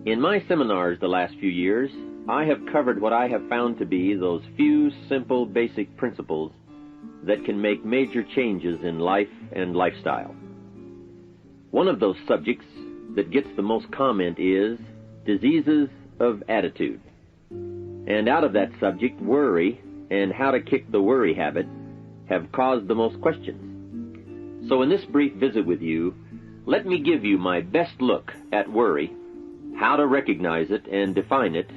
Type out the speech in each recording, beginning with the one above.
In my seminars the last few years, I have covered what I have found to be those few simple basic principles that can make major changes in life and lifestyle. One of those subjects that gets the most comment is diseases of attitude. And out of that subject, worry and how to kick the worry habit have caused the most questions. So in this brief visit with you, let me give you my best look at worry, how to recognize it and define it,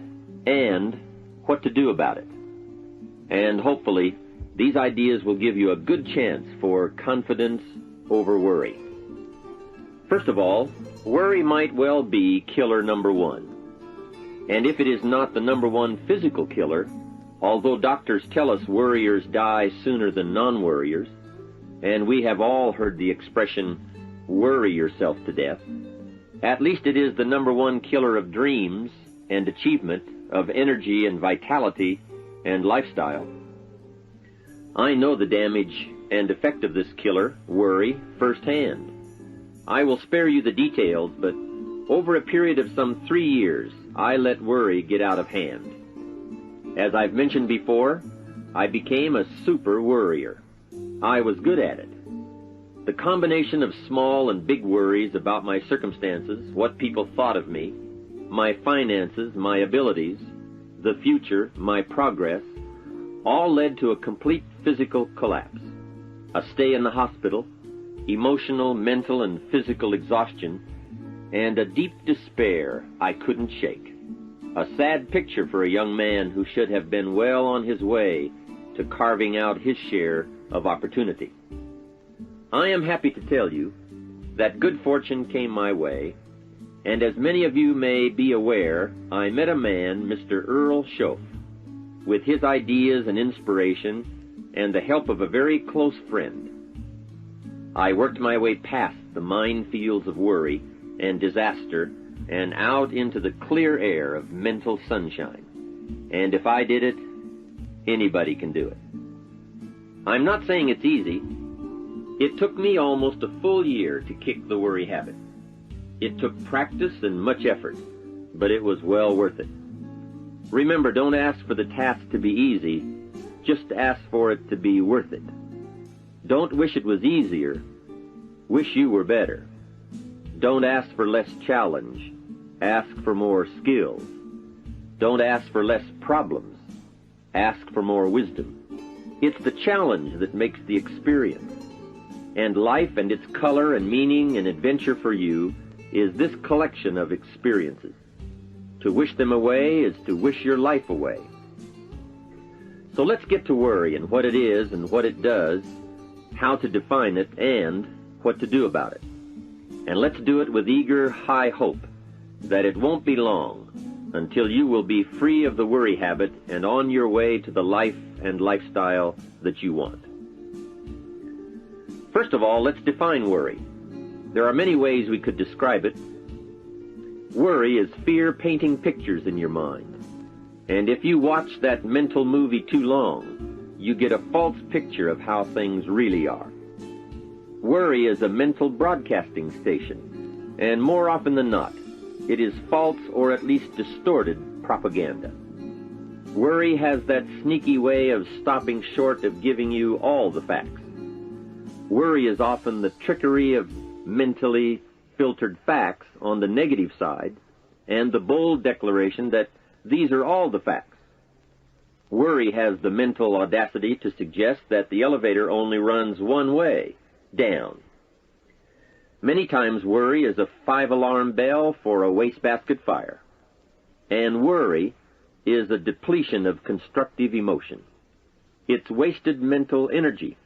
and what to do about it. And hopefully, these ideas will give you a good chance for confidence over worry. First of all, worry might well be killer number one. And if it is not the number one physical killer, although doctors tell us worriers die sooner than non-worriers, and we have all heard the expression, worry yourself to death, at least it is the number one killer of dreams and achievement, of energy and vitality and lifestyle. I know the damage and effect of this killer, worry, firsthand. I will spare you the details, but over a period of some 3 years, I let worry get out of hand. As I've mentioned before, I became a super worrier. I was good at it. The combination of small and big worries about my circumstances, what people thought of me, my finances, my abilities, the future, my progress, all led to a complete physical collapse, a stay in the hospital, emotional, mental, and physical exhaustion, and a deep despair I couldn't shake. A sad picture for a young man who should have been well on his way to carving out his share of opportunity. I am happy to tell you that good fortune came my way, and as many of you may be aware, I met a man, Mr. Earl Schoaf, with his ideas and inspiration and the help of a very close friend. I worked my way past the minefields of worry and disaster and out into the clear air of mental sunshine. And if I did it, anybody can do it. I'm not saying it's easy. It took me almost a full year to kick the worry habit. It took practice and much effort, but it was well worth it. Remember, don't ask for the task to be easy, just ask for it to be worth it. Don't wish it was easier, wish you were better. Don't ask for less challenge, ask for more skills. Don't ask for less problems, ask for more wisdom. It's the challenge that makes the experience. And life and its color and meaning and adventure for you is this collection of experiences. To wish them away is to wish your life away. So let's get to worry and what it is and what it does, how to define it, and what to do about it. And let's do it with eager, high hope that it won't be long until you will be free of the worry habit and on your way to the life and lifestyle that you want. First of all, let's define worry. There are many ways we could describe it. Worry is fear painting pictures in your mind. And if you watch that mental movie too long, you get a false picture of how things really are. Worry is a mental broadcasting station, and more often than not, it is false or at least distorted propaganda. Worry has that sneaky way of stopping short of giving you all the facts. Worry is often the trickery of mentally filtered facts on the negative side and the bold declaration that these are all the facts. Worry has the mental audacity to suggest that the elevator only runs one way, down. Many times worry is a 5-alarm bell for a wastebasket fire. And worry is a depletion of constructive emotion. It's wasted mental energy.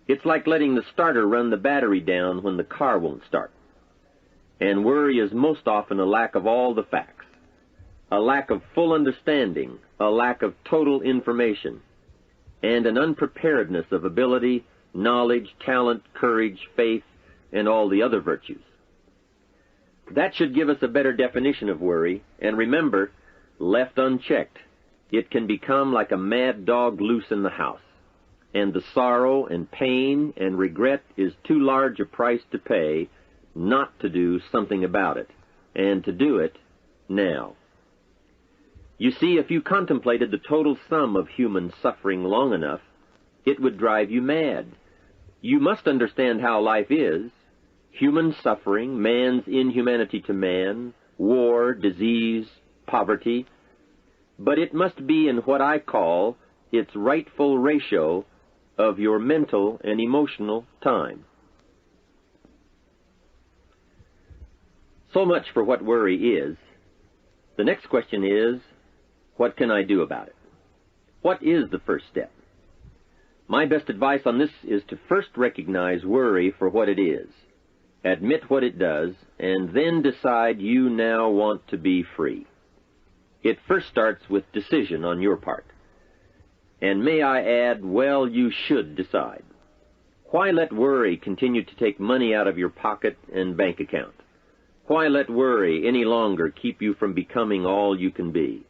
It's like letting the starter run the battery down when the car won't start. And worry is most often a lack of all the facts, a lack of full understanding, a lack of total information, and an unpreparedness of ability, knowledge, talent, courage, faith, and all the other virtues. That should give us a better definition of worry, and remember, left unchecked, it can become like a mad dog loose in the house. And the sorrow and pain and regret is too large a price to pay not to do something about it, and to do it now. You see, if you contemplated the total sum of human suffering long enough, it would drive you mad. You must understand how life is. Human suffering, man's inhumanity to man, war, disease, poverty. But it must be in what I call its rightful ratio of your mental and emotional time. So much for what worry is. The next question is, what can I do about it? What is the first step? My best advice on this is to first recognize worry for what it is, admit what it does, and then decide you now want to be free. It first starts with decision on your part. And may I add, well, you should decide. Why let worry continue to take money out of your pocket and bank account? Why let worry any longer keep you from becoming all you can be?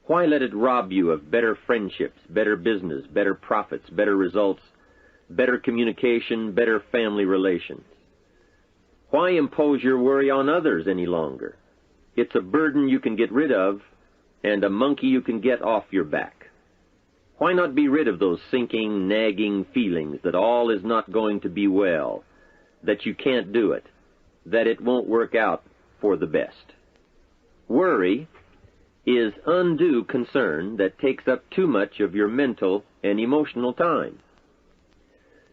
Why let it rob you of better friendships, better business, better profits, better results, better communication, better family relations? Why impose your worry on others any longer? It's a burden you can get rid of and a monkey you can get off your back. Why not be rid of those sinking, nagging feelings that all is not going to be well, that you can't do it, that it won't work out for the best? Worry is undue concern that takes up too much of your mental and emotional time.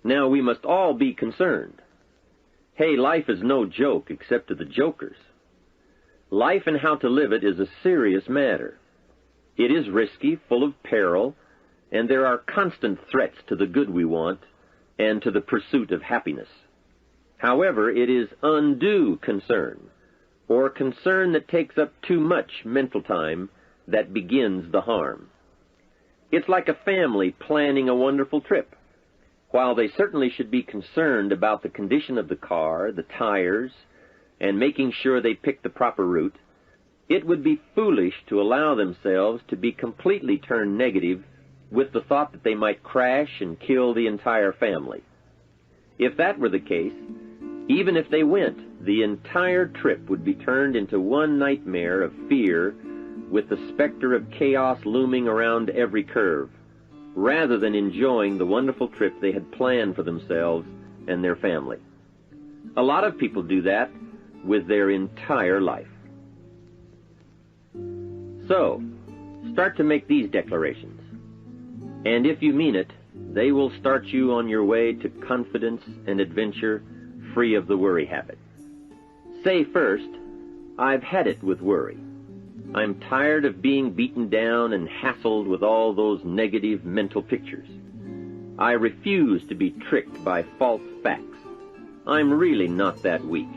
Now, we must all be concerned. Hey, life is no joke except to the jokers. Life and how to live it is a serious matter. It is risky, full of peril, and there are constant threats to the good we want and to the pursuit of happiness. However, it is undue concern, or concern that takes up too much mental time, that begins the harm. It's like a family planning a wonderful trip. While they certainly should be concerned about the condition of the car, the tires, and making sure they pick the proper route, it would be foolish to allow themselves to be completely turned negative with the thought that they might crash and kill the entire family. If that were the case, even if they went, the entire trip would be turned into one nightmare of fear with the specter of chaos looming around every curve, rather than enjoying the wonderful trip they had planned for themselves and their family. A lot of people do that with their entire life. So, start to make these declarations. And if you mean it, they will start you on your way to confidence and adventure, free of the worry habit. Say first, I've had it with worry. I'm tired of being beaten down and hassled with all those negative mental pictures. I refuse to be tricked by false facts. I'm really not that weak.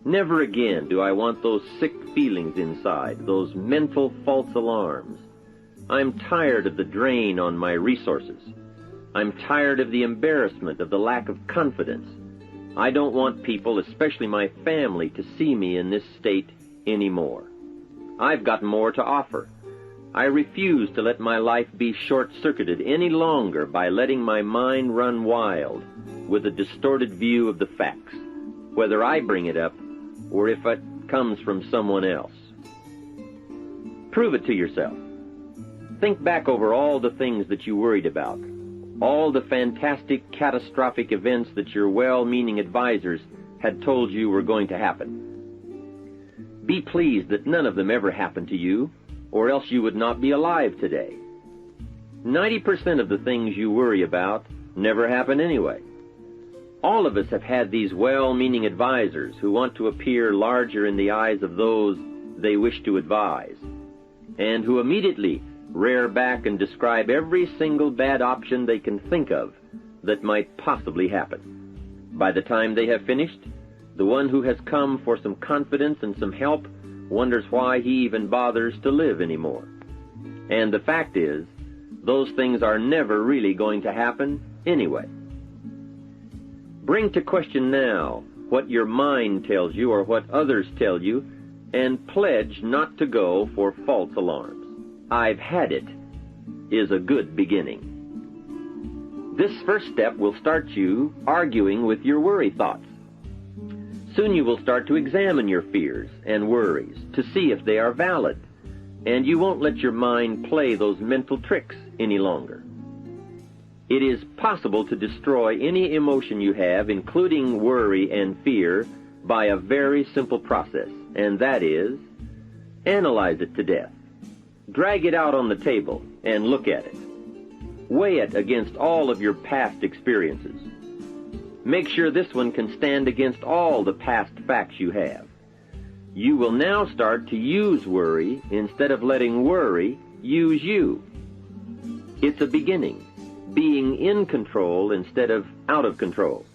Never again do I want those sick feelings inside, those mental false alarms. I'm tired of the drain on my resources. I'm tired of the embarrassment of the lack of confidence. I don't want people, especially my family, to see me in this state anymore. I've got more to offer. I refuse to let my life be short-circuited any longer by letting my mind run wild with a distorted view of the facts, whether I bring it up or if it comes from someone else. Prove it to yourself. Think back over all the things that you worried about, all the fantastic, catastrophic events that your well-meaning advisors had told you were going to happen. Be pleased that none of them ever happened to you, or else you would not be alive today. 90% of the things you worry about never happen anyway. All of us have had these well-meaning advisors who want to appear larger in the eyes of those they wish to advise, and who immediately rear back and describe every single bad option they can think of that might possibly happen. By the time they have finished, the one who has come for some confidence and some help wonders why he even bothers to live anymore. And the fact is, those things are never really going to happen anyway. Bring to question now what your mind tells you or what others tell you, and pledge not to go for false alarms. I've had it is a good beginning. This first step will start you arguing with your worry thoughts. Soon you will start to examine your fears and worries to see if they are valid, and you won't let your mind play those mental tricks any longer. It is possible to destroy any emotion you have, including worry and fear, by a very simple process, and that is, analyze it to death. Drag it out on the table and look at it. Weigh it against all of your past experiences. Make sure this one can stand against all the past facts you have. You will now start to use worry instead of letting worry use you. It's a beginning, being in control instead of out of control.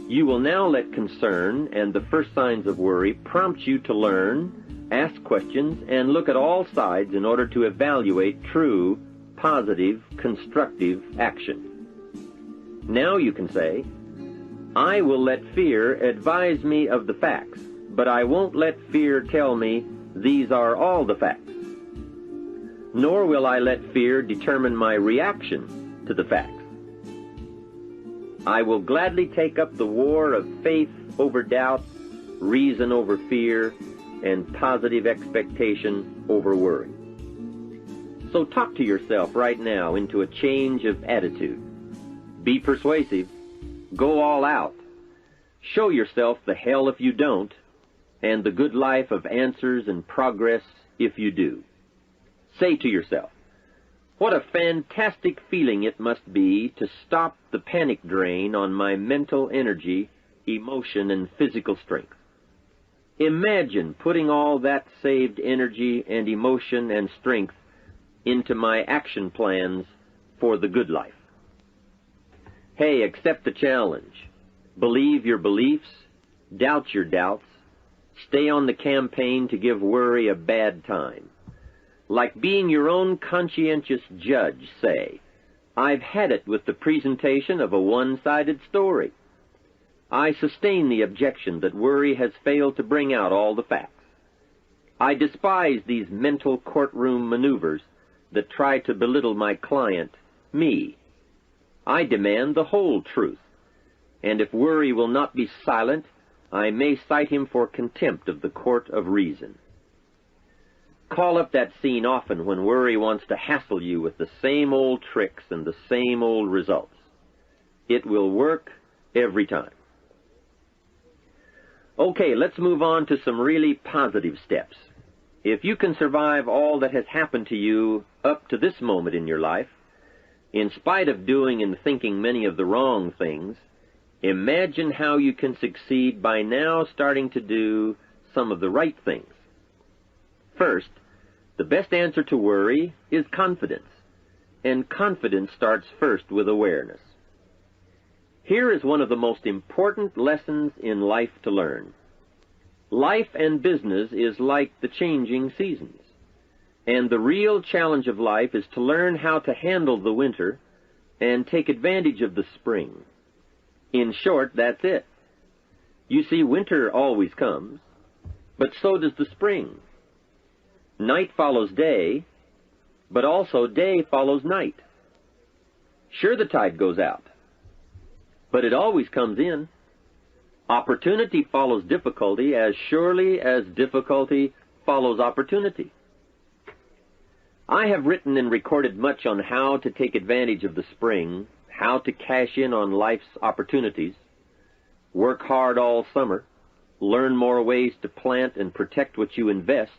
You will now let concern and the first signs of worry prompt you to learn, ask questions, and look at all sides in order to evaluate true, positive, constructive action. Now you can say, I will let fear advise me of the facts, but I won't let fear tell me these are all the facts. Nor will I let fear determine my reaction to the facts. I will gladly take up the war of faith over doubt, reason over fear, and positive expectation over worry. So talk to yourself right now into a change of attitude. Be persuasive. Go all out. Show yourself the hell if you don't, and the good life of answers and progress if you do. Say to yourself, what a fantastic feeling it must be to stop the panic drain on my mental energy, emotion, and physical strength. Imagine putting all that saved energy and emotion and strength into my action plans for the good life. Hey, accept the challenge. Believe your beliefs, doubt your doubts, stay on the campaign to give worry a bad time. Like being your own conscientious judge, say, I've had it with the presentation of a one-sided story. I sustain the objection that worry has failed to bring out all the facts. I despise these mental courtroom maneuvers that try to belittle my client, me. I demand the whole truth, and if worry will not be silent, I may cite him for contempt of the court of reason. Call up that scene often when worry wants to hassle you with the same old tricks and the same old results. It will work every time. Okay, let's move on to some really positive steps. If you can survive all that has happened to you up to this moment in your life, in spite of doing and thinking many of the wrong things, imagine how you can succeed by now starting to do some of the right things. First, the best answer to worry is confidence, and confidence starts first with awareness. Here is one of the most important lessons in life to learn. Life and business is like the changing seasons, and the real challenge of life is to learn how to handle the winter and take advantage of the spring. In short, that's it. You see, winter always comes, but so does the spring. Night follows day, but also day follows night. Sure, the tide goes out, but it always comes in. Opportunity follows difficulty as surely as difficulty follows opportunity. I have written and recorded much on how to take advantage of the spring, how to cash in on life's opportunities, work hard all summer, learn more ways to plant and protect what you invest,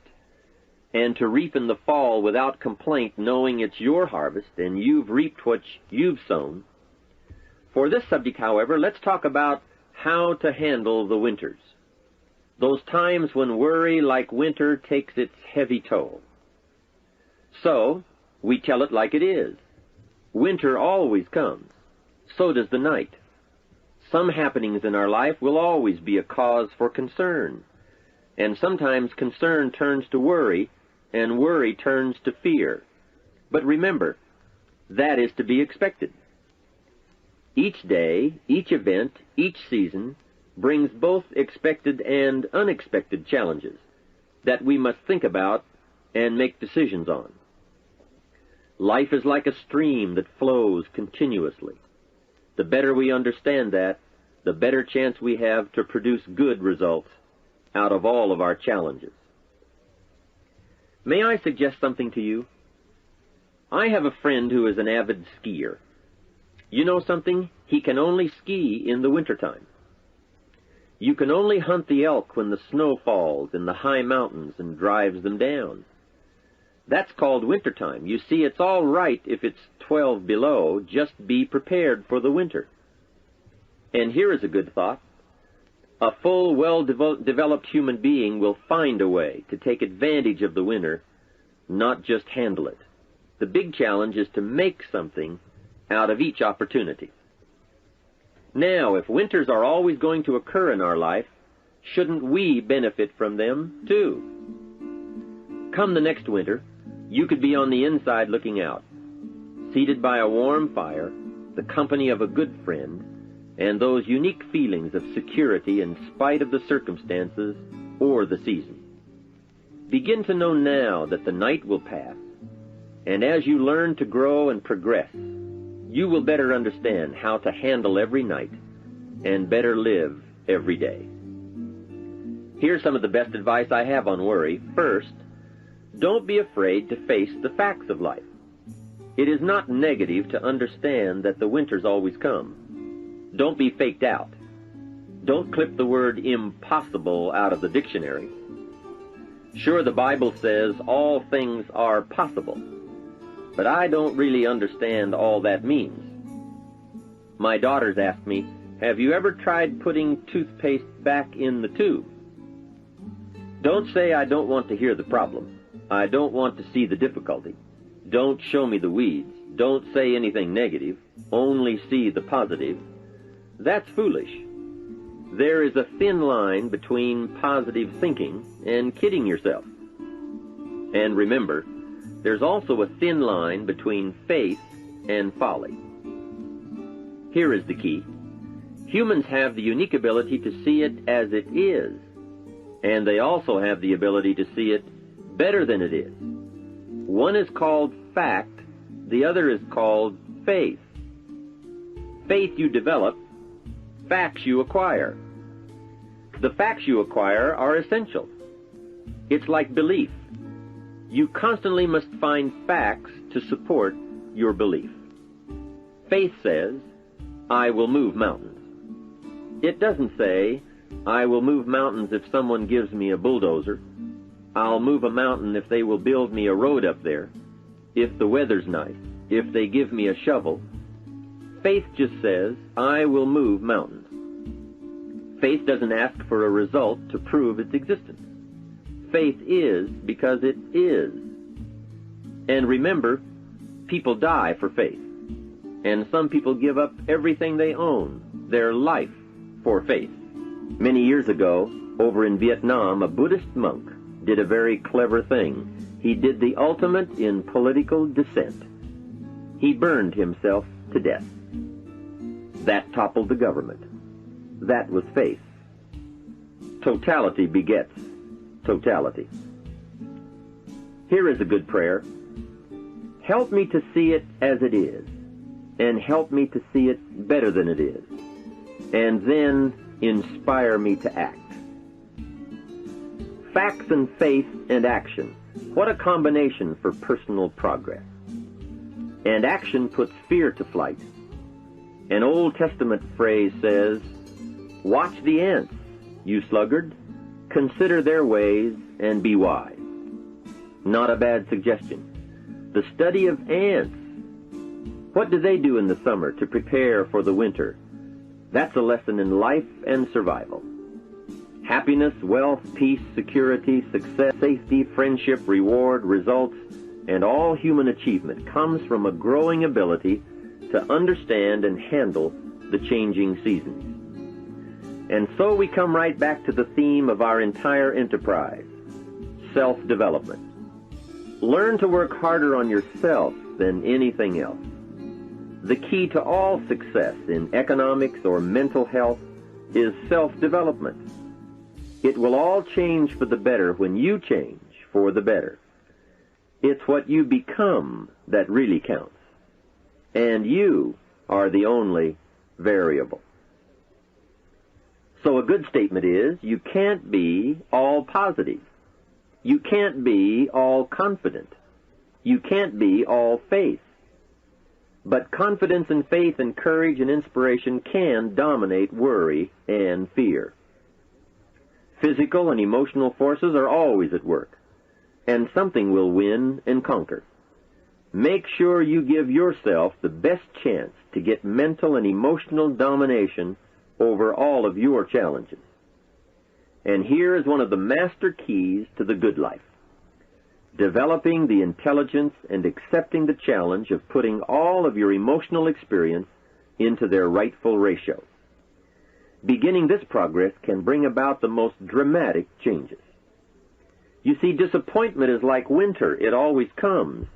and to reap in the fall without complaint, knowing it's your harvest and you've reaped what you've sown. For this subject, however, let's talk about how to handle the winters, those times when worry, like winter, takes its heavy toll. So, we tell it like it is. Winter always comes. So does the night. Some happenings in our life will always be a cause for concern, and sometimes concern turns to worry, and worry turns to fear. But remember, that is to be expected. Each day, each event, each season brings both expected and unexpected challenges that we must think about and make decisions on. Life is like a stream that flows continuously. The better we understand that, the better chance we have to produce good results out of all of our challenges. May I suggest something to you? I have a friend who is an avid skier. You know something? He can only ski in the wintertime. You can only hunt the elk when the snow falls in the high mountains and drives them down. That's called wintertime. You see, it's all right if it's 12 below. Just be prepared for the winter. And here is a good thought. A full, well-developed human being will find a way to take advantage of the winter, not just handle it. The big challenge is to make something out of each opportunity. Now, if winters are always going to occur in our life, shouldn't we benefit from them too? Come the next winter, you could be on the inside looking out, seated by a warm fire, the company of a good friend, and those unique feelings of security in spite of the circumstances or the season. Begin to know now that the night will pass, and as you learn to grow and progress, you will better understand how to handle every night and better live every day. Here's some of the best advice I have on worry. First, don't be afraid to face the facts of life. It is not negative to understand that the winters always come. Don't be faked out. Don't clip the word impossible out of the dictionary. Sure, the Bible says all things are possible, but I don't really understand all that means. My daughters ask me, have you ever tried putting toothpaste back in the tube? Don't say I don't want to hear the problem. I don't want to see the difficulty. Don't show me the weeds. Don't say anything negative. Only see the positive. That's foolish. There is a thin line between positive thinking and kidding yourself. And remember, there's also a thin line between faith and folly. Here is the key. Humans have the unique ability to see it as it is, and they also have the ability to see it better than it is. One is called fact, the other is called faith. Faith you develop, facts you acquire. The facts you acquire are essential. It's like belief. You constantly must find facts to support your belief. Faith says, I will move mountains. It doesn't say, I will move mountains if someone gives me a bulldozer. I'll move a mountain if they will build me a road up there, if the weather's nice, if they give me a shovel. Faith just says, I will move mountains. Faith doesn't ask for a result to prove its existence. Faith is because it is. And remember, people die for faith. And some people give up everything they own, their life, for faith. Many years ago, over in Vietnam, a Buddhist monk did a very clever thing. He did the ultimate in political dissent. He burned himself to death. That toppled the government. That was faith. Totality begets totality. Here is a good prayer. Help me to see it as it is, and help me to see it better than it is, and then inspire me to act. Facts and faith and action. What a combination for personal progress. And action puts fear to flight. An Old Testament phrase says, watch the ants, you sluggard. Consider their ways and be wise. Not a bad suggestion. The study of ants. What do they do in the summer to prepare for the winter? That's a lesson in life and survival. Happiness, wealth, peace, security, success, safety, friendship, reward, results, and all human achievement comes from a growing ability to understand and handle the changing seasons. And so we come right back to the theme of our entire enterprise, self-development. Learn to work harder on yourself than anything else. The key to all success in economics or mental health is self-development. It will all change for the better when you change for the better. It's what you become that really counts. And you are the only variable. So a good statement is, you can't be all positive. You can't be all confident. You can't be all faith. But confidence and faith and courage and inspiration can dominate worry and fear. Physical and emotional forces are always at work, and something will win and conquer. Make sure you give yourself the best chance to get mental and emotional domination over all of your challenges. And here is one of the master keys to the good life: developing the intelligence and accepting the challenge of putting all of your emotional experience into their rightful ratio. Beginning this progress can bring about the most dramatic changes. You see, disappointment is like winter. It always comes.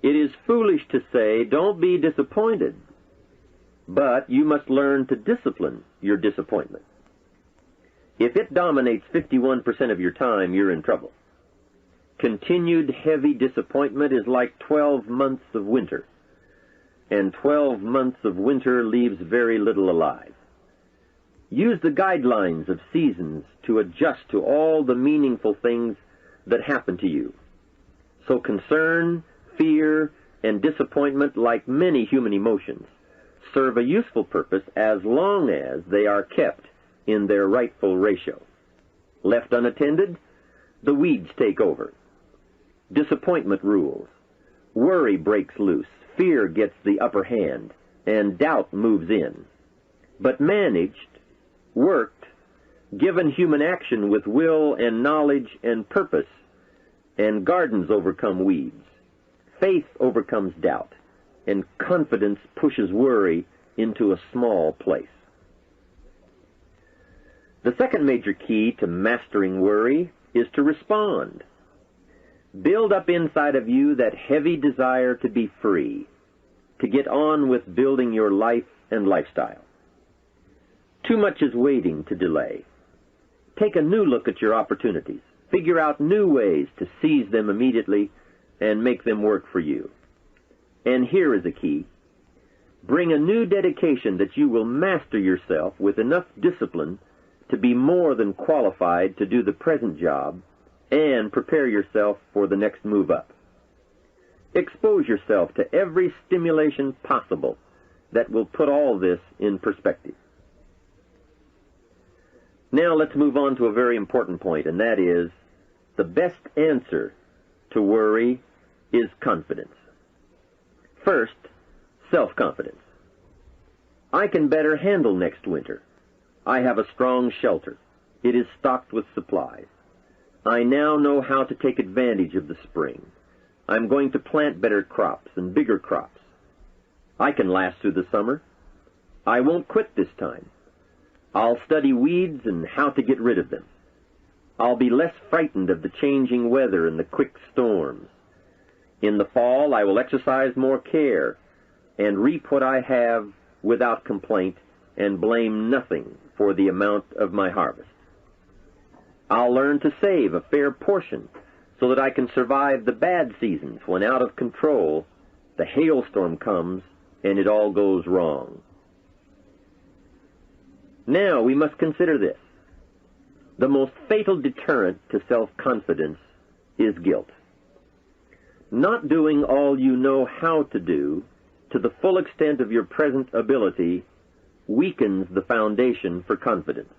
It is foolish to say, don't be disappointed. But you must learn to discipline your disappointment. If it dominates 51% of your time, you're in trouble. Continued heavy disappointment is like 12 months of winter, and 12 months of winter leaves very little alive. Use the guidelines of seasons to adjust to all the meaningful things that happen to you. So concern, fear, and disappointment, like many human emotions, serve a useful purpose as long as they are kept in their rightful ratio. Left unattended, the weeds take over. Disappointment rules. Worry breaks loose. Fear gets the upper hand, and doubt moves in. But managed, worked, given human action with will and knowledge and purpose, and gardens overcome weeds. Faith overcomes doubt, and confidence pushes worry into a small place. The second major key to mastering worry is to respond. Build up inside of you that heavy desire to be free, to get on with building your life and lifestyle. Too much is waiting to delay. Take a new look at your opportunities. Figure out new ways to seize them immediately and make them work for you. And here is a key. Bring a new dedication that you will master yourself with enough discipline to be more than qualified to do the present job and prepare yourself for the next move up. Expose yourself to every stimulation possible that will put all this in perspective. Now let's move on to a very important point, and that is, the best answer to worry is confidence. First, self-confidence. I can better handle next winter. I have a strong shelter. It is stocked with supplies. I now know how to take advantage of the spring. I'm going to plant better crops and bigger crops. I can last through the summer. I won't quit this time. I'll study weeds and how to get rid of them. I'll be less frightened of the changing weather and the quick storms. In the fall, I will exercise more care and reap what I have without complaint and blame nothing for the amount of my harvest. I'll learn to save a fair portion so that I can survive the bad seasons when, out of control, the hailstorm comes and it all goes wrong. Now we must consider this. The most fatal deterrent to self-confidence is guilt. Not doing all you know how to do to the full extent of your present ability weakens the foundation for confidence.